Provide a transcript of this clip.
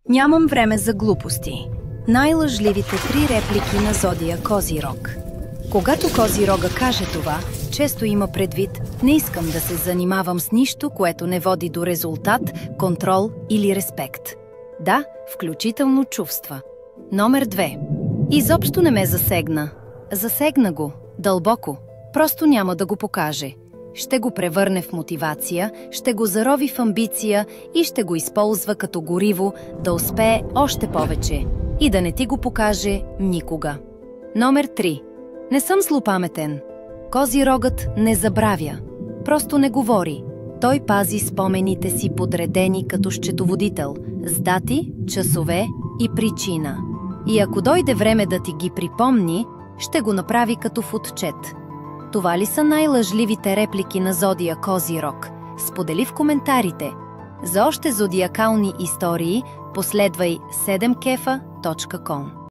Нямам време за глупости. Най-лъжливите 3 реплики на зодия Козирог. Когато Козирога каже това, често има предвид: не искам да се занимавам с нищо, което не води до резултат, контрол или респект. Да, включително чувства. Номер 2. Изобщо не ме засегна. Засегна го. Дълбоко. Просто няма да го покаже. Ще го превърне в мотивация, ще го зарови в амбиция и ще го използва като гориво да успее още повече и да не ти го покаже никога. Номер 3. Не съм злопаметен. Козирогът не забравя. Просто не говори. Той пази спомените си подредени като счетоводител, с дати, часове и причина. И ако дойде време да ти ги припомни, ще го направи като в отчет. Това ли са най-лъжливите реплики на зодия Козирог? Сподели в коментарите. За още зодиакални истории последвай 7kefa.com.